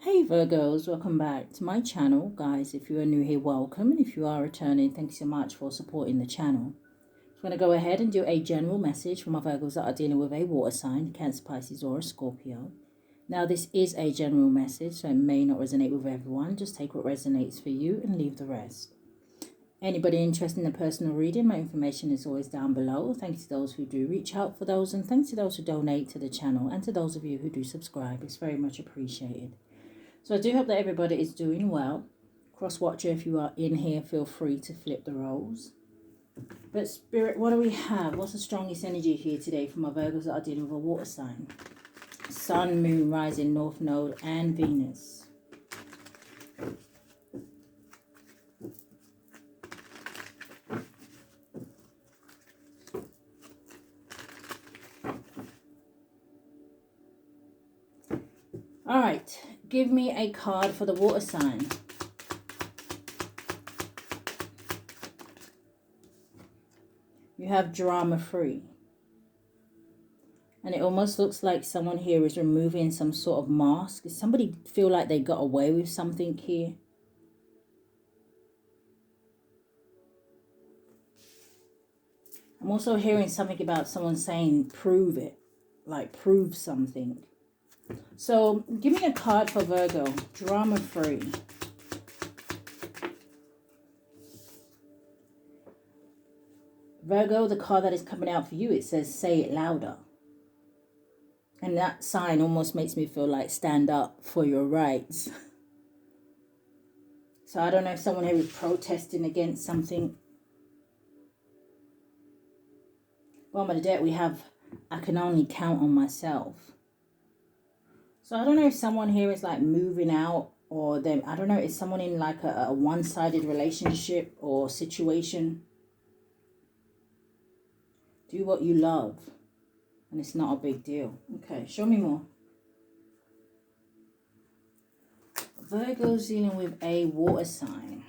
Hey Virgos, welcome back to my channel. Guys, if you are new here, welcome. And if you are returning, thank you so much for supporting the channel. I'm going to go ahead and do a general message for my Virgos that are dealing with a water sign, Cancer, Pisces or a Scorpio. Now this is a general message, so it may not resonate with everyone. Just take what resonates for you and leave the rest. Anybody interested in a personal reading, my information is always down below. Thanks to those who do reach out for those, and thanks to those who donate to the channel, and to those of you who do subscribe. It's very much appreciated. So I do hope that everybody is doing well. Cross watcher, if you are in here, feel free to flip the roles. But Spirit, what do we have? What's the strongest energy here today for my Virgos that are dealing with a water sign? Sun, Moon, Rising, North Node, and Venus. All right, give me a card for the water sign. You have drama free. And it almost looks like someone here is removing some sort of mask. Does somebody feel like they got away with something here? I'm also hearing something about someone saying, prove it. Like, prove something. So, give me a card for Virgo. Drama free. Virgo, the card that is coming out for you, it says, say it louder. And that sign almost makes me feel like stand up for your rights. So I don't know if someone here is protesting against something. Bottom of the deck, we have, I can only count on myself. So I don't know if someone here is like moving out, or them. I don't know, is someone in like a one-sided relationship or situation? Do what you love. And it's not a big deal. Okay, show me more. Virgo's dealing with a water sign.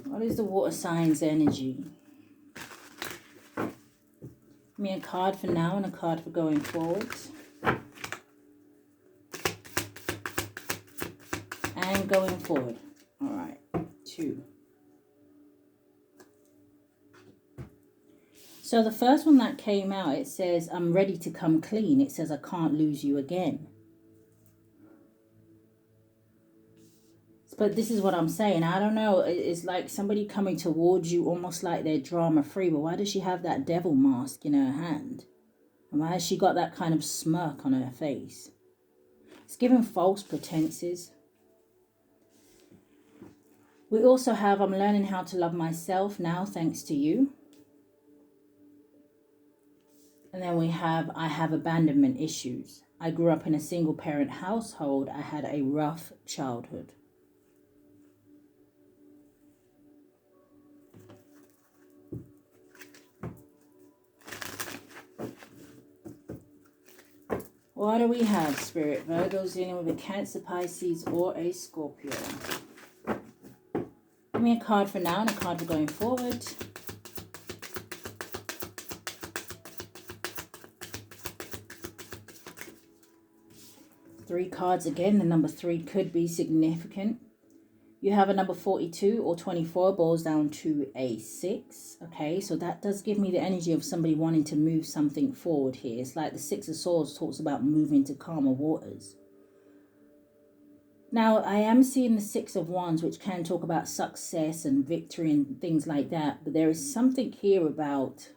What is the water sign's energy? Give me a card for now and a card for going forward. And going forward. All right, 2. So the first one that came out, it says, I'm ready to come clean. It says, I can't lose you again. But this is what I'm saying. I don't know. It's like somebody coming towards you almost like they're drama free. But why does she have that devil mask in her hand? And why has she got that kind of smirk on her face? It's giving false pretenses. We also have, I'm learning how to love myself now thanks to you. And then we have, I have abandonment issues. I grew up in a single parent household. I had a rough childhood. What do we have, Spirit? Virgo's dealing with a Cancer, Pisces, or a Scorpio. Give me a card for now and a card for going forward. Three cards again. The number 3 could be significant. You have a number 42 or 24, boils down to a 6. Okay, so that does give me the energy of somebody wanting to move something forward here. It's like the 6 of Swords talks about moving to calmer waters. Now, I am seeing the 6 of Wands, which can talk about success and victory and things like that. But there is something here about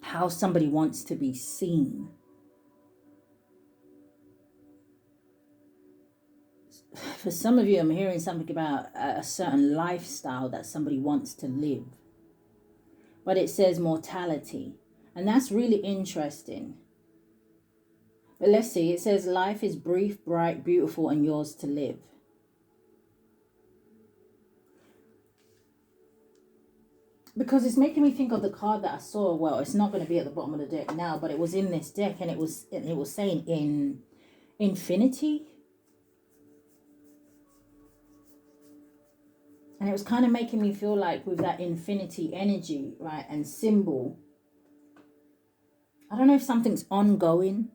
how somebody wants to be seen. For some of you, I'm hearing something about a certain lifestyle that somebody wants to live. But it says mortality. And that's really interesting. But let's see. It says life is brief, bright, beautiful, and yours to live. Because it's making me think of the card that I saw. Well, it's not going to be at the bottom of the deck now, but it was in this deck, and it was saying in infinity. And it was kind of making me feel like with that infinity energy, right, and symbol, I don't know if something's ongoing.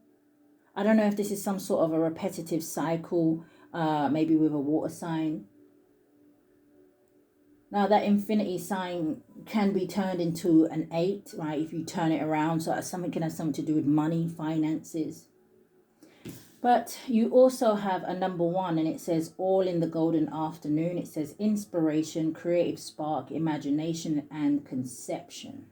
I don't know if this is some sort of a repetitive cycle, maybe with a water sign. Now that infinity sign can be turned into an 8, right? If you turn it around, so something can have something to do with money, finances. But you also have a number 1, and it says all in the golden afternoon. It says inspiration, creative spark, imagination, and conception.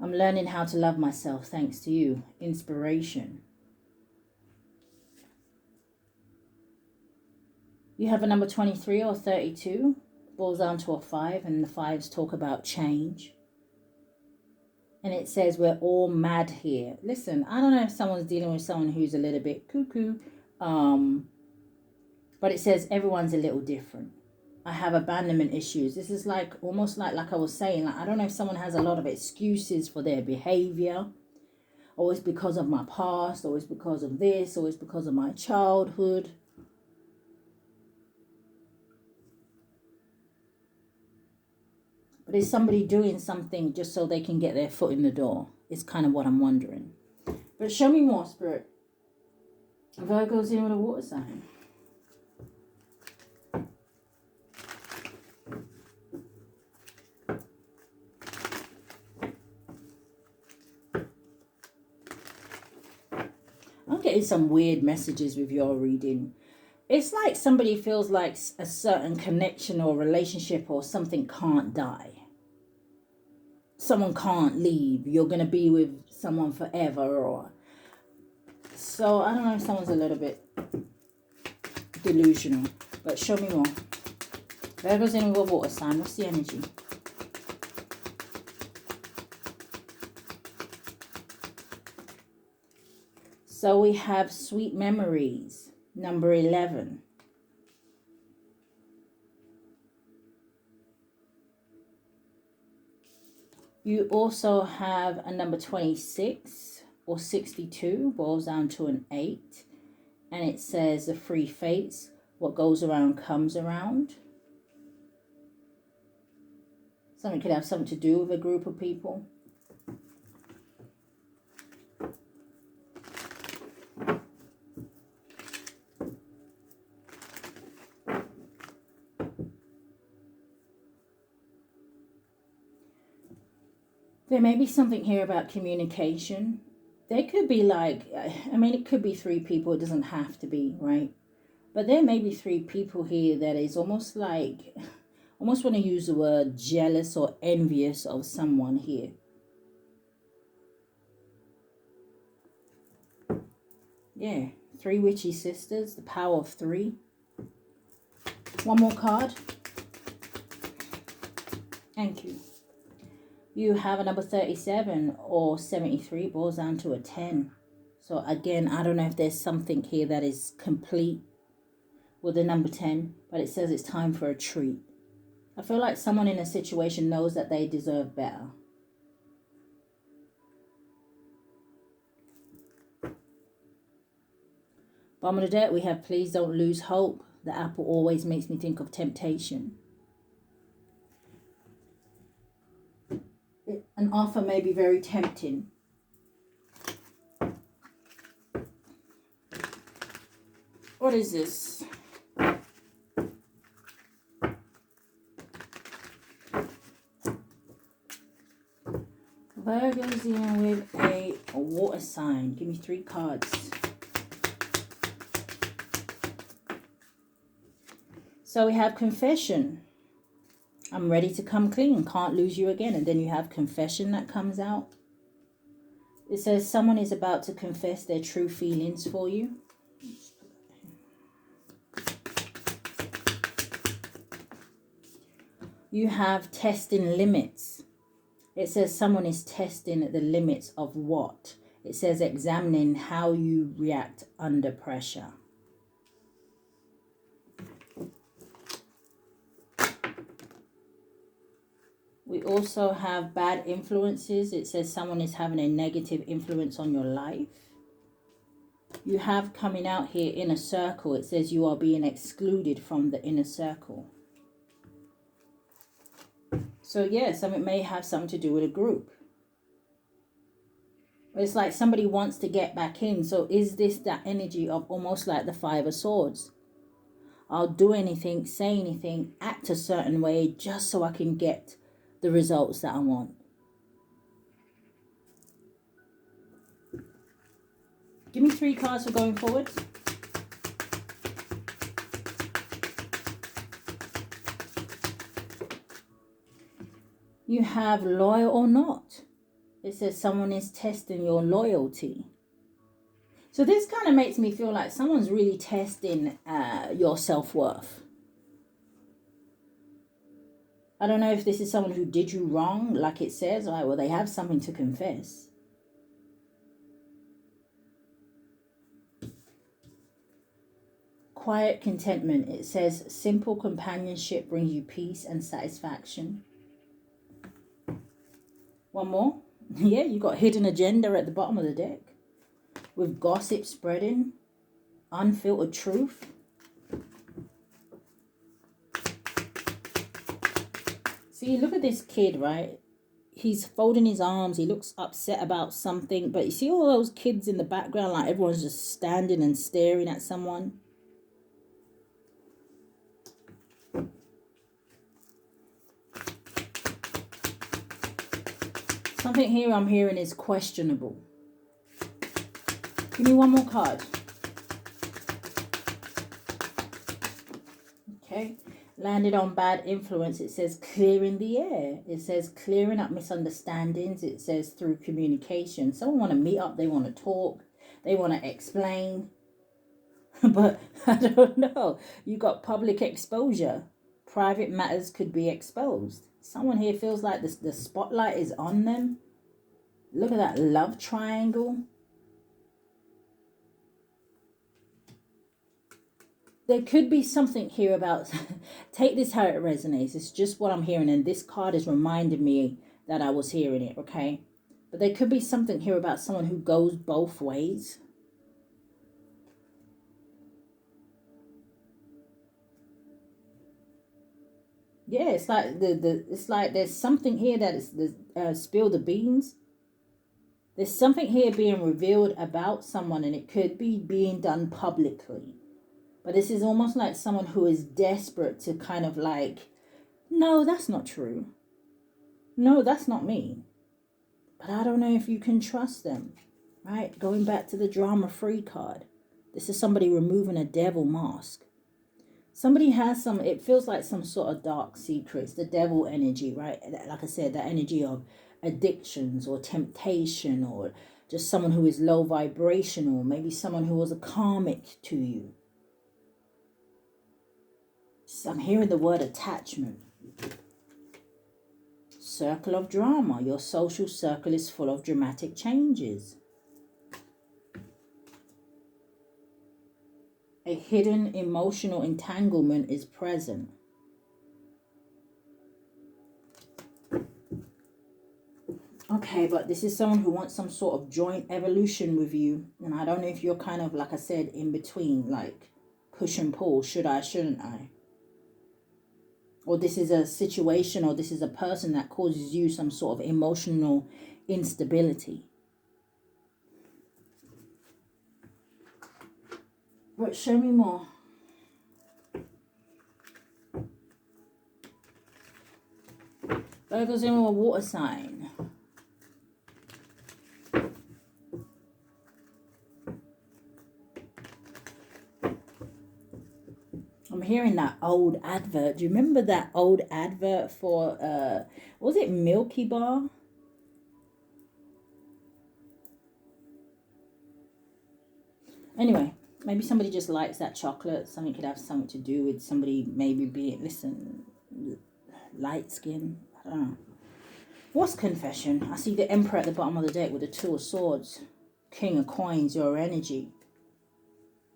I'm learning how to love myself thanks to you. Inspiration. You have a number 23 or 32, boils down to a 5, and the 5s talk about change. And it says we're all mad here. Listen, I don't know if someone's dealing with someone who's a little bit cuckoo, but it says everyone's a little different. I have abandonment issues. This is like almost like I was saying, like I don't know if someone has a lot of excuses for their behavior. Or it's because of my past, or it's because of this, or it's because of my childhood. But is somebody doing something just so they can get their foot in the door? It's kind of what I'm wondering. But show me more, Spirit. Virgo's in with a water sign. I'm getting some weird messages with your reading. It's like somebody feels like a certain connection or relationship or something can't die. Someone can't leave. You're going to be with someone forever. Or so I don't know if someone's a little bit delusional. But show me more. Virgo's in with a water sign. What's the energy? So we have sweet memories. Number 11. You also have a number 26 or 62, boils down to an 8. And it says the 3 fates, what goes around comes around. Something could have something to do with a group of people. There may be something here about communication. There could be like, I mean, it could be 3 people. It doesn't have to be, right? But there may be 3 people here that is almost like, almost want to use the word jealous or envious of someone here. Yeah, 3 witchy sisters, the power of 3. One more card. Thank you. You have a number 37 or 73, boils down to a 10. So again, I don't know if there's something here that is complete with the number 10, but it says it's time for a treat. I feel like someone in a situation knows that they deserve better. Bottom of the deck, we have please don't lose hope. The apple always makes me think of temptation. An offer may be very tempting. What is this? Virgo's in with a water sign. Give me 3 cards. So we have confession. I'm ready to come clean. Can't lose you again. And then you have confession that comes out. It says someone is about to confess their true feelings for you. You have testing limits. It says someone is testing the limits of what? It says examining how you react under pressure. We also have bad influences. It says someone is having a negative influence on your life. You have coming out here inner circle. It says you are being excluded from the inner circle. So yeah, something may have something to do with a group. It's like somebody wants to get back in. So is this that energy of almost like the Five of Swords? I'll do anything, say anything, act a certain way just so I can get the results that I want. Give me 3 cards for going forward. You have loyal or not. It says someone is testing your loyalty. So this kind of makes me feel like someone's really testing your self-worth. I don't know if this is someone who did you wrong, like it says, right? Well, they have something to confess. Quiet contentment. It says simple companionship brings you peace and satisfaction. One more. Yeah, you got hidden agenda at the bottom of the deck. With gossip spreading, unfiltered truth. See, look at this kid, right? He's folding his arms. He looks upset about something. But you see all those kids in the background, like everyone's just standing and staring at someone. Something here I'm hearing is questionable. Give me one more card. Okay. Landed on bad influence. It says clearing the air. It says clearing up misunderstandings. It says through communication. Someone want to meet up. They want to talk. They want to explain. But I don't know. You got public exposure. Private matters could be exposed. Someone here feels like the spotlight is on them. Look at that love triangle. There could be something here about, take this how it resonates. It's just what I'm hearing. And this card is reminding me that I was hearing it, okay? But there could be something here about someone who goes both ways. Yeah, it's like it's like there's something here that is spill the beans. There's something here being revealed about someone, and it could be being done publicly. But this is almost like someone who is desperate to kind of like, no, that's not true. No, that's not me. But I don't know if you can trust them, right? Going back to the drama-free card. This is somebody removing a devil mask. Somebody has some, it feels like some sort of dark secrets, the devil energy, right? Like I said, that energy of addictions or temptation, or just someone who is low vibrational, maybe someone who was a karmic to you. So I'm hearing the word attachment. Circle of drama. Your social circle is full of dramatic changes. A hidden emotional entanglement is present. Okay, but this is someone who wants some sort of joint evolution with you. And I don't know if you're kind of, like I said, in between, like push and pull. Should I, shouldn't I? Or this is a situation, or this is a person that causes you some sort of emotional instability. But show me more. Virgo's in a water sign. I'm hearing that old advert. Do you remember that old advert for, was it Milky Bar? Anyway, maybe somebody just likes that chocolate. Something could have something to do with somebody maybe being, listen, light skin. I don't know. What's confession? I see the Emperor at the bottom of the deck with the Two of Swords. King of Coins, your energy.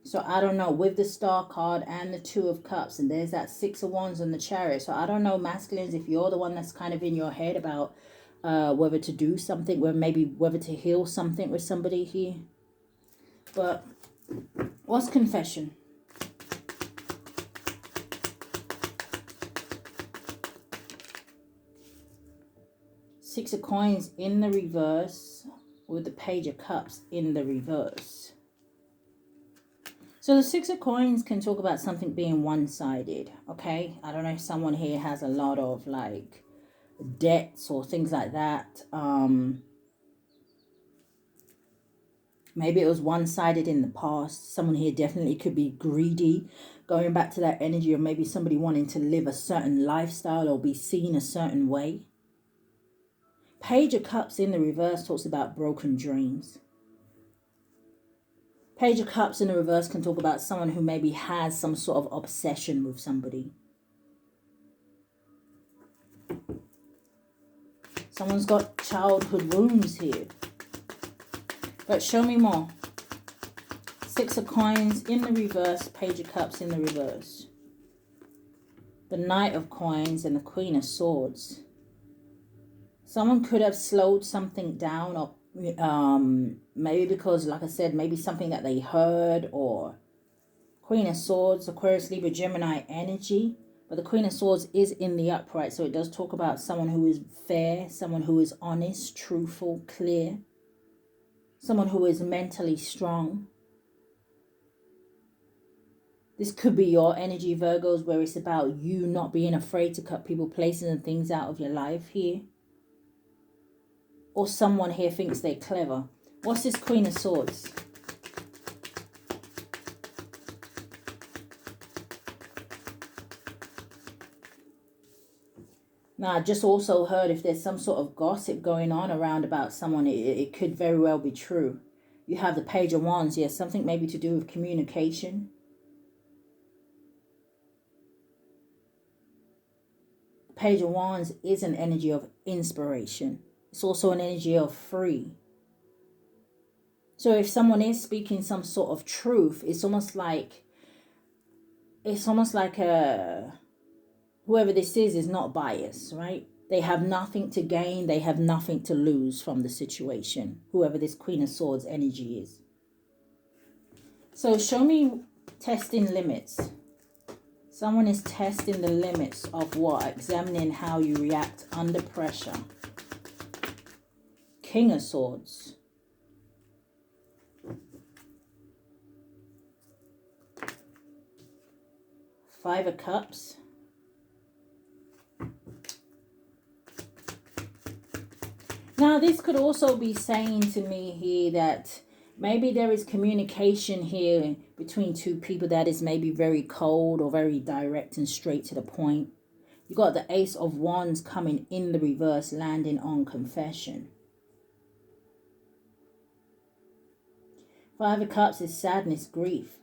So I don't know, with the Star card and the Two of Cups, and there's that Six of Wands and the Chariot. So I don't know, masculines, if you're the one that's kind of in your head about whether to do something, whether to heal something with somebody here. But what's confession? Six of Coins in the reverse with the Page of Cups in the reverse. So the Six of Coins can talk about something being one-sided, okay? I don't know if someone here has a lot of like debts or things like that. Maybe it was one-sided in the past. Someone here definitely could be greedy, going back to that energy of maybe somebody wanting to live a certain lifestyle or be seen a certain way. Page of Cups in the reverse talks about broken dreams. Page of Cups in the reverse can talk about someone who maybe has some sort of obsession with somebody. Someone's got childhood wounds here. But show me more. Six of Coins in the reverse, Page of Cups in the reverse. The Knight of Coins and the Queen of Swords. Someone could have slowed something down, or maybe because, like I said, maybe something that they heard, or Queen of Swords, Aquarius, Libra, Gemini energy. But the Queen of Swords is in the upright, so it does talk about someone who is fair, someone who is honest, truthful, clear, someone who is mentally strong. This could be your energy, Virgos, where it's about you not being afraid to cut people, places, and things out of your life here. Or someone here thinks they're clever. What's this Queen of Swords? Now, I just also heard if there's some sort of gossip going on around about someone, it could very well be true. You have the Page of Wands here, something maybe to do with communication. Page of Wands is an energy of inspiration. It's also an energy of free. So if someone is speaking some sort of truth, it's almost like whoever this is not biased, right? They have nothing to gain, they have nothing to lose from the situation, whoever this Queen of Swords energy is. So show me testing limits. Someone is testing the limits of what? Examining how you react under pressure. King of Swords. Five of Cups. Now, this could also be saying to me here that maybe there is communication here between two people that is maybe very cold or very direct and straight to the point. You got the Ace of Wands coming in the reverse, landing on confession. Five of Cups is sadness, grief.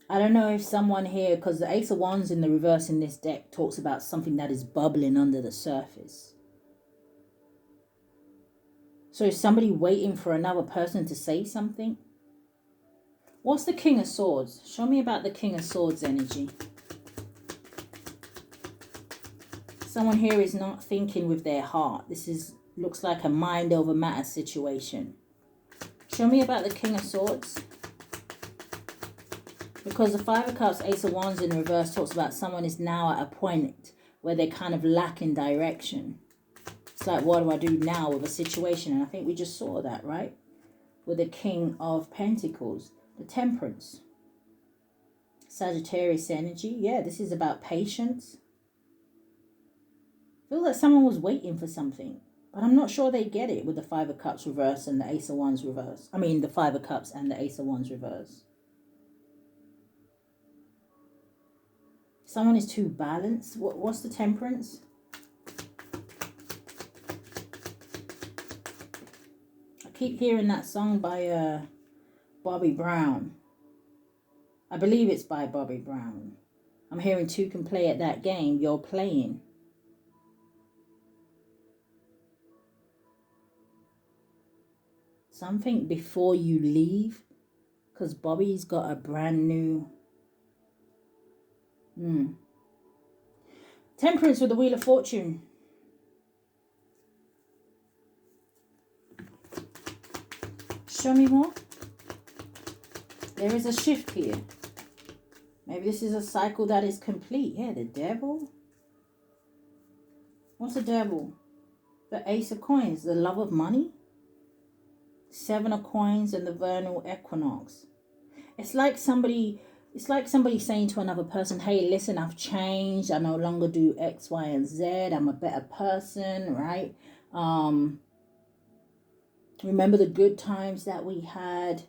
I don't know if someone here, because the Ace of Wands in the reverse in this deck talks about something that is bubbling under the surface. So is somebody waiting for another person to say something? What's the King of Swords? Show me about the King of Swords energy. Someone here is not thinking with their heart. This looks like a mind over matter situation. Show me about the King of Swords. Because the Five of Cups, Ace of Wands in reverse talks about someone is now at a point where they kind of lack in direction. It's like, what do I do now with a situation? And I think we just saw that, right? With the King of Pentacles, the Temperance. Sagittarius energy. Yeah, this is about patience. I feel like someone was waiting for something, but I'm not sure they get it with the Five of Cups reverse and the Ace of Wands reverse. I mean, the Five of Cups and the Ace of Wands reverse. Someone is too balanced. What's the Temperance? I keep hearing that song by Bobby Brown. I believe it's by Bobby Brown. I'm hearing two can play at that game you're playing. Something before you leave, because Bobby's got a brand new... Temperance with the Wheel of Fortune. Show me more. There is a shift here. Maybe this is a cycle that is complete. Yeah, the devil. What's the devil? The Ace of Coins, the love of money. Seven of Coins and the vernal equinox. It's like somebody saying to another person, hey, listen, I've changed. I no longer do X, Y, and Z. I'm a better person, right? Remember the good times that we had.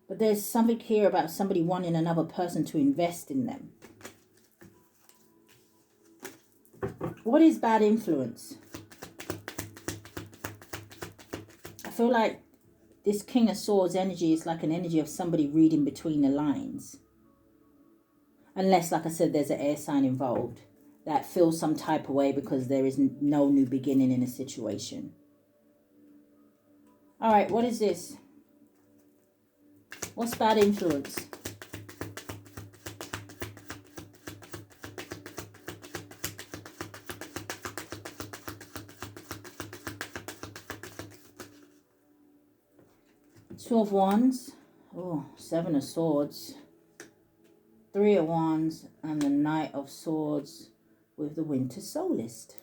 But there's something here about somebody wanting another person to invest in them. What is bad influence? I feel like this King of Swords energy is like an energy of somebody reading between the lines. Unless, like I said, there's an air sign involved that feels some type of way because there is no new beginning in a situation. All right, what is this? What's bad influence? Two of Wands. Oh, Seven of Swords. Three of Wands and the Knight of Swords with the Winter Solist.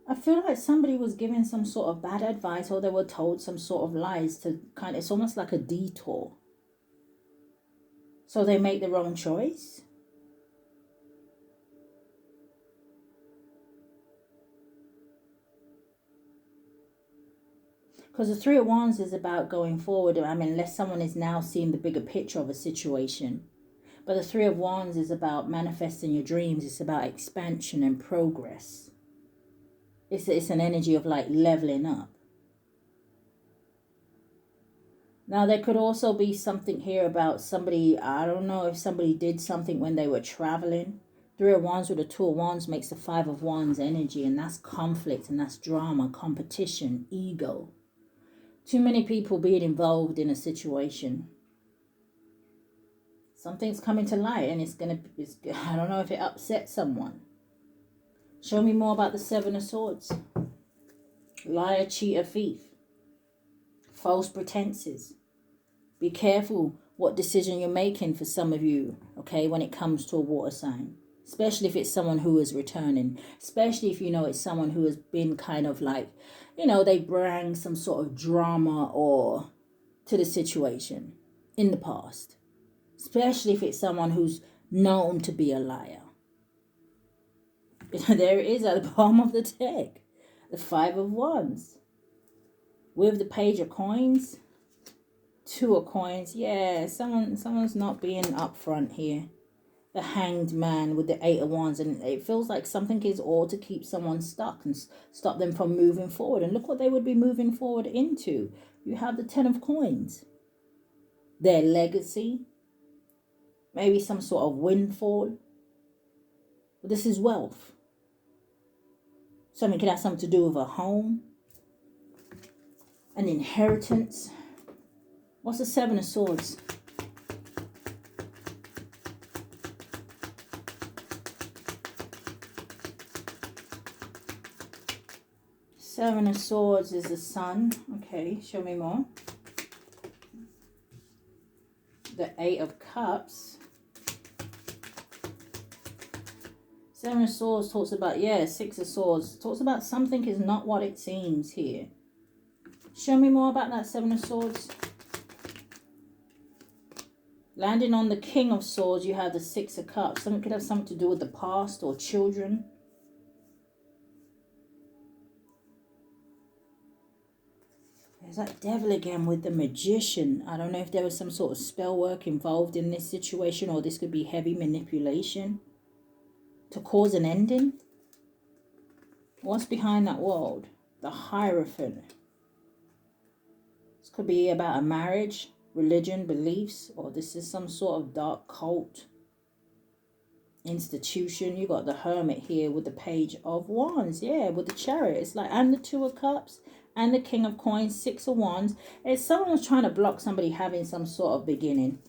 I feel like somebody was given some sort of bad advice or they were told some sort of lies to kind of, it's almost like a detour. So they make the wrong choice. Because the Three of Wands is about going forward. I mean, unless someone is now seeing the bigger picture of a situation. But the Three of Wands is about manifesting your dreams. It's about expansion and progress. It's an energy of like leveling up. Now, there could also be something here about somebody, I don't know if somebody did something when they were traveling. Three of Wands with the Two of Wands makes the Five of Wands energy, and that's conflict, and that's drama, competition, ego. Too many people being involved in a situation. Something's coming to light, and I don't know if it upsets someone. Show me more about the Seven of Swords. Liar, cheater, thief. False pretenses. Be careful what decision you're making for some of you, okay, when it comes to a water sign. Especially if it's someone who is returning. Especially if you know it's someone who has been kind of like, you know, they bring some sort of drama or to the situation in the past. Especially if it's someone who's known to be a liar. There it is at the bottom of the deck. The Five of Wands. With the Page of Coins. Two of Coins. Yeah, someone's not being upfront here. The Hanged Man with the Eight of Wands. And it feels like something is all to keep someone stuck and stop them from moving forward. And look what they would be moving forward into. You have the Ten of Coins. Their legacy. Maybe some sort of windfall. But this is wealth. Something could have something to do with a home. An inheritance. What's the Seven of Swords? Seven of Swords is the Sun. Okay, show me more. The Eight of Cups. Seven of Swords talks about, yeah, Six of Swords. Talks about something is not what it seems here. Show me more about that Seven of Swords. Landing on the King of Swords, you have the Six of Cups. Something could have something to do with the past or children. There's that devil again with the Magician. I don't know if there was some sort of spell work involved in this situation, or this could be heavy manipulation to cause an ending. What's behind that world? The Hierophant. This could be about a marriage, religion, beliefs, or this is some sort of dark cult institution. You got the Hermit here with the Page of Wands. Yeah, with the Chariot. It's like, and the Two of Cups and the King of Coins, Six of Wands. It's someone was trying to block somebody having some sort of beginning,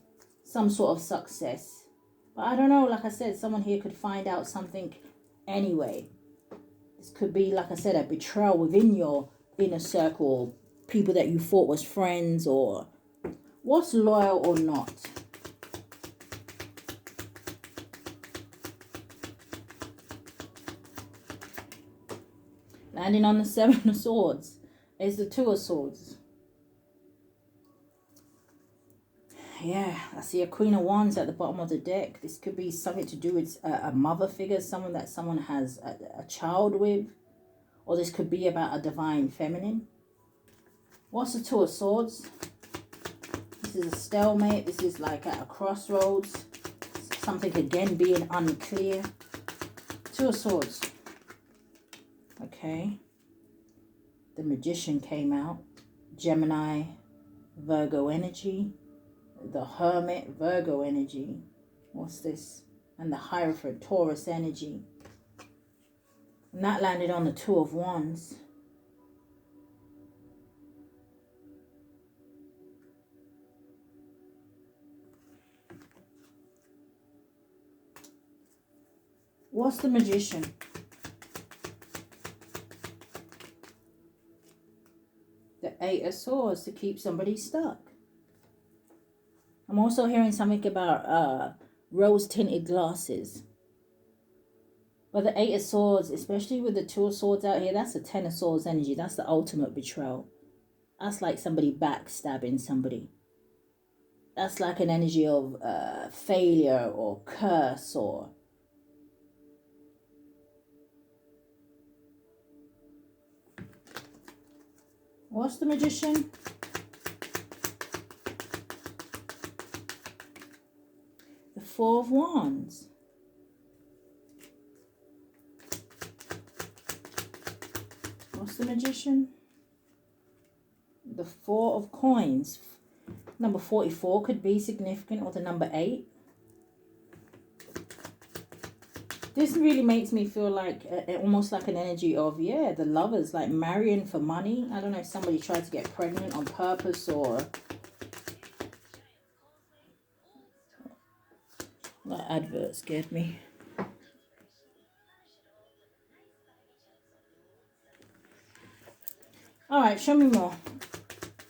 some sort of success. But I don't know, like I said, someone here could find out something anyway. This could be, like I said, a betrayal within your inner circle, people that you thought was friends, or what's loyal or not. Landing on the Seven of Swords is the Two of Swords. Yeah, I see a Queen of Wands at the bottom of the deck. This could be something to do with a mother figure, someone that someone has a child with. Or this could be about a divine feminine. What's the Two of Swords? This is a stalemate. This is like at a crossroads. Something again being unclear. Two of Swords. Okay. The Magician came out. Gemini, Virgo energy. The Hermit, Virgo energy. What's this? And the Hierophant, Taurus energy. And that landed on the Two of Wands. What's the Magician? The Eight of Swords, to keep somebody stuck. I'm also hearing something about rose-tinted glasses. But the Eight of Swords, especially with the Two of Swords out here, that's the Ten of Swords energy. That's the ultimate betrayal. That's like somebody backstabbing somebody. That's like an energy of failure or curse or... What's the Magician? The Four of Wands. What's the Magician? The Four of Coins. Number 44 could be significant, or the number 8. This really makes me feel like almost like an energy of, yeah, the lovers, like marrying for money. I don't know if somebody tried to get pregnant on purpose or... That advert scared me. Alright, show me more.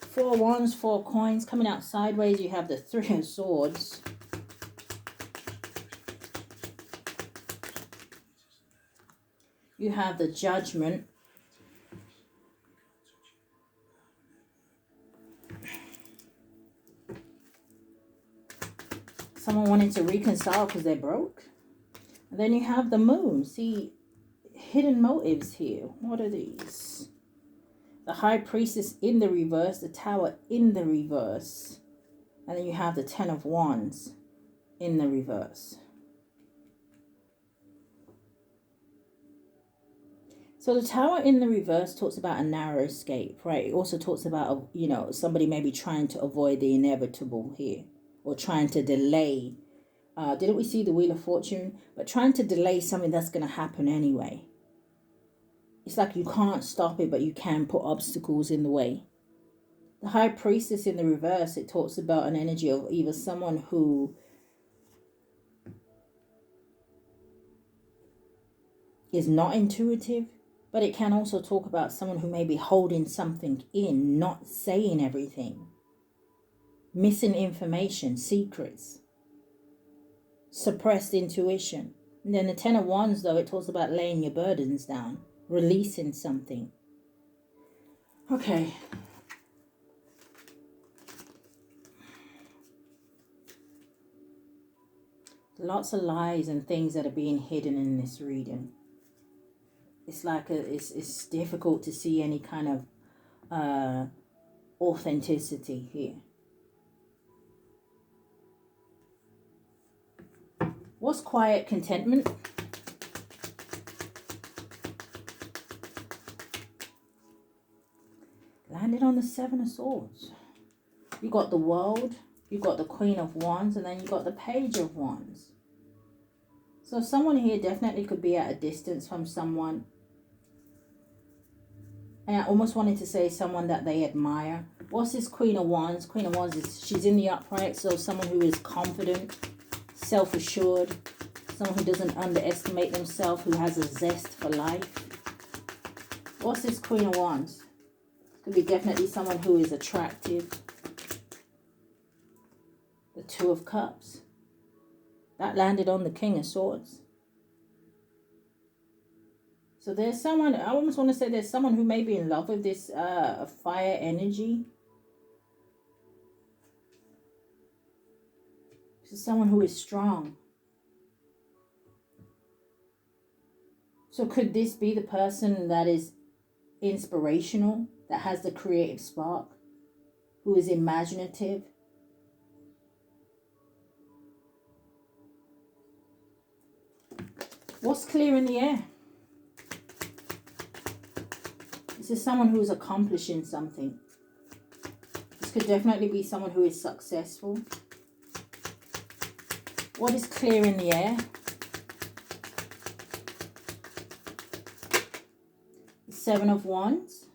Four Wands, Four Coins. Coming out sideways, you have the Three of Swords. You have the Judgment. Someone wanting to reconcile because they're broke. And then you have the Moon. See, hidden motives here. What are these? The High Priestess in the reverse. The Tower in the reverse. And then you have the Ten of Wands in the reverse. So the Tower in the reverse talks about a narrow escape, right? It also talks about, you know, somebody maybe trying to avoid the inevitable here, or trying to delay. Didn't we see the Wheel of Fortune? But trying to delay something that's going to happen anyway. It's like you can't stop it, but you can put obstacles in the way. The High Priestess in the reverse, it talks about an energy of either someone who is not intuitive, but it can also talk about someone who may be holding something in, not saying everything. Missing information, secrets. Suppressed intuition. And then the Ten of Wands, though, it talks about laying your burdens down. Releasing something. Okay. Lots of lies and things that are being hidden in this reading. It's like it's difficult to see any kind of authenticity here. What's quiet contentment? Landed on the Seven of Swords. You got the World, you got the Queen of Wands, and then you got the Page of Wands. So someone here definitely could be at a distance from someone. And I almost wanted to say someone that they admire. What's this Queen of Wands? Queen of Wands is, she's in the upright, so someone who is confident, self-assured, someone who doesn't underestimate themselves, who has a zest for life. What's this Queen of Wands? Could be definitely someone who is attractive. The Two of Cups. That landed on the King of Swords. So there's someone, I almost want to say there's someone who may be in love with this fire energy. This is someone who is strong. So could this be the person that is inspirational, that has the creative spark, who is imaginative? What's clear in the air? This is someone who is accomplishing something. This could definitely be someone who is successful. What is clear in the air? The Seven of Wands.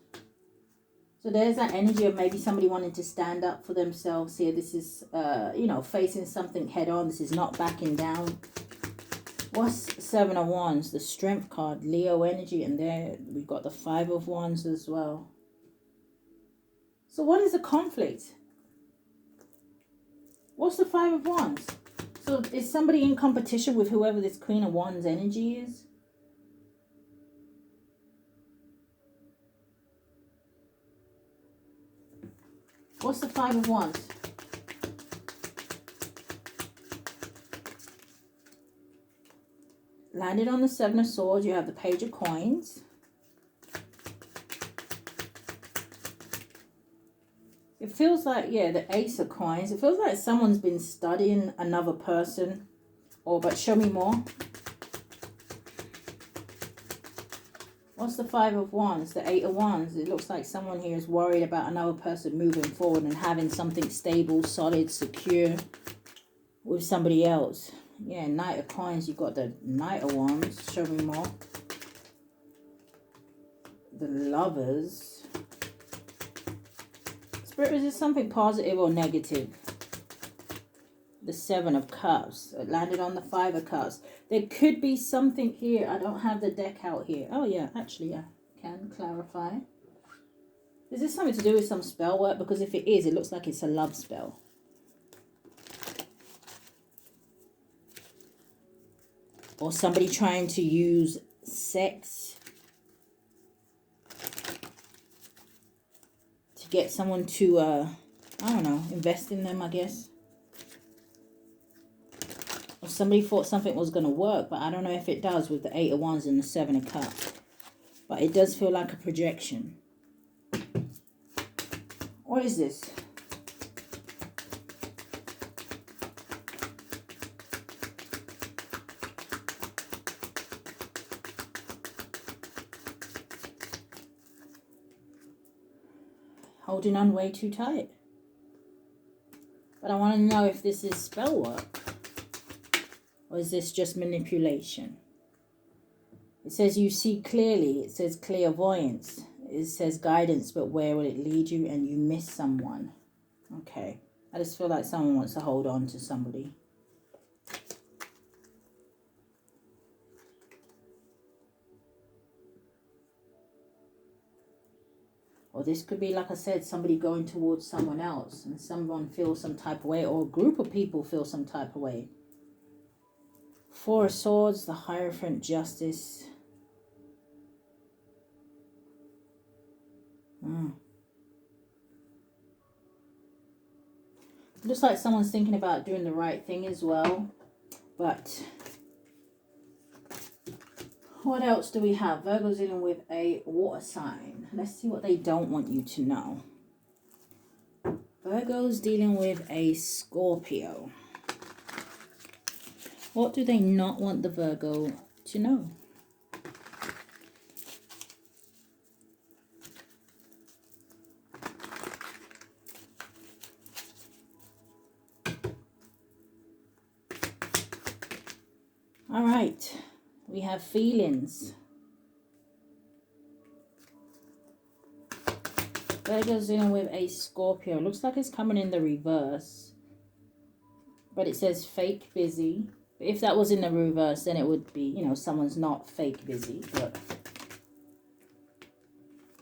So there's that energy of maybe somebody wanting to stand up for themselves here. This is, you know, facing something head on. This is not backing down. What's Seven of Wands? The Strength card, Leo energy, and there we've got the Five of Wands as well. So what is the conflict? What's the Five of Wands? So is somebody in competition with whoever this Queen of Wands energy is? What's the Five of Wands? Landed on the Seven of Swords, you have the Page of Coins. It feels like, yeah, the Ace of Coins. It feels like someone's been studying another person. But show me more. What's the Five of Wands? The Eight of Wands. It looks like someone here is worried about another person moving forward and having something stable, solid, secure with somebody else. Yeah, Knight of Coins. You've got the Knight of Wands. Show me more. The Lovers. Spirit, is this something positive or negative? The Seven of Cups. It landed on the Five of Cups. There could be something here. I don't have the deck out here. Oh, yeah. Actually, I can clarify. Is this something to do with some spell work? Because if it is, it looks like it's a love spell. Or somebody trying to use sex to get someone to, I don't know, invest in them, I guess. Or somebody thought something was going to work, but I don't know if it does with the Eight of Wands and the Seven of Cups. But it does feel like a projection. What is this? Holding on way too tight. But I want to know if this is spell work. Or is this just manipulation? It says you see clearly. It says clairvoyance. It says guidance, but where will it lead you? And you miss someone. Okay. I just feel like someone wants to hold on to somebody. Or this could be, like I said, somebody going towards someone else. And someone feels some type of way. Or a group of people feel some type of way. Four of Swords, the Hierophant, Justice. Looks like someone's thinking about doing the right thing as well. But what else do we have? Virgo's dealing with a water sign. Let's see what they don't want you to know. Virgo's dealing with a Scorpio. What do they not want the Virgo to know? All right, we have feelings. Virgo's dealing with a Scorpio. Looks like it's coming in the reverse. But it says fake busy. If that was in the reverse, then it would be, you know, someone's not fake busy. But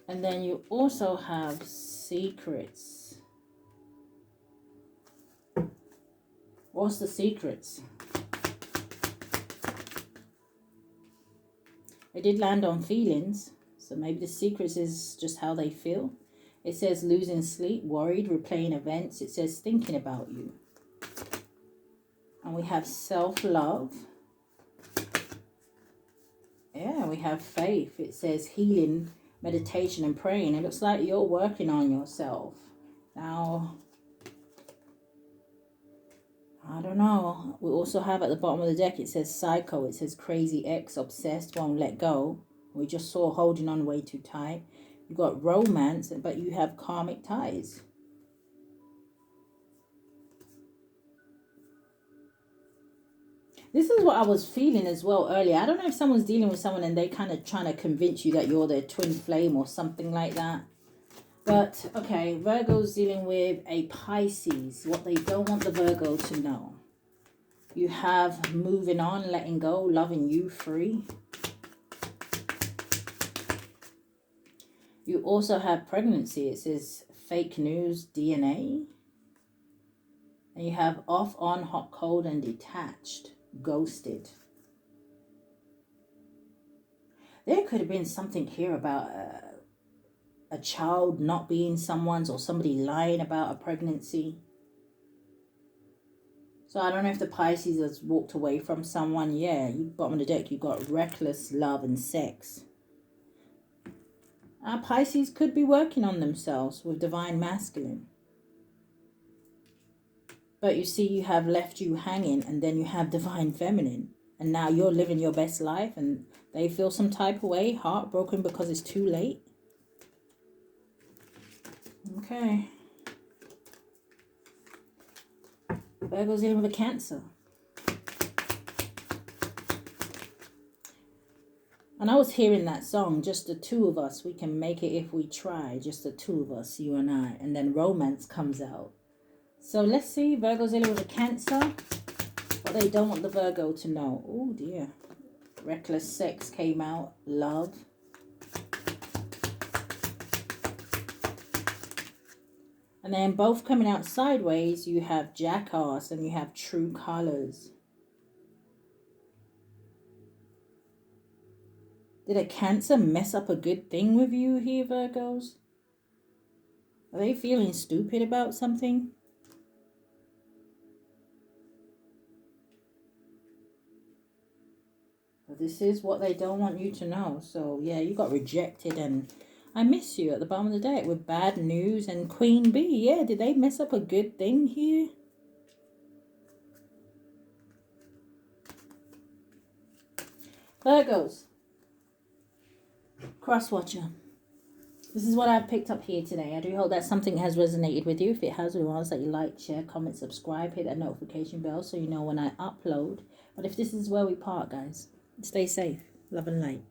And then you also have secrets. What's the secrets? They did land on feelings. So maybe the secrets is just how they feel. It says losing sleep, worried, replaying events. It says thinking about you. And we have self-love. Yeah, we have faith. It says healing, meditation and praying. It looks like you're working on yourself. Now, I don't know. We also have at the bottom of the deck, it says psycho. It says crazy ex, obsessed, won't let go. We just saw holding on way too tight. You've got romance, but you have karmic ties. This is what I was feeling as well earlier. I don't know if someone's dealing with someone and they kind of trying to convince you that you're their twin flame or something like that. But, okay, Virgo's dealing with a Pisces. What they don't want the Virgo to know. You have moving on, letting go, loving you, free. You also have pregnancy. It says fake news, DNA. And you have off, on, hot, cold, and detached. Ghosted. There could have been something here about a child not being someone's or somebody lying about a pregnancy. So I don't know if the Pisces has walked away from someone. Yeah, you bottom of the deck, you've got reckless love and sex. Pisces could be working on themselves with divine masculine. But you see, you have left you hanging, and then you have divine feminine. And now you're living your best life, and they feel some type of way, heartbroken because it's too late. Okay. Virgo's in with a Cancer. And I was hearing that song, just the two of us, we can make it if we try, just the two of us, you and I. And then romance comes out. So let's see, Virgo's in with a Cancer. What they don't want the Virgo to know. Oh dear. Reckless sex came out. Love. And then both coming out sideways, you have Jackass and you have True Colors. Did a Cancer mess up a good thing with you here, Virgos? Are they feeling stupid about something? But this is what they don't want you to know. So, yeah, you got rejected and I miss you at the bottom of the deck with bad news and Queen Bee. Yeah, did they mess up a good thing here? Virgos. Cross-watcher. This is what I've picked up here today. I do hope that something has resonated with you. If it has, we want that you like, share, comment, subscribe, hit that notification bell so you know when I upload. But if this is where we part, guys, stay safe. Love and light.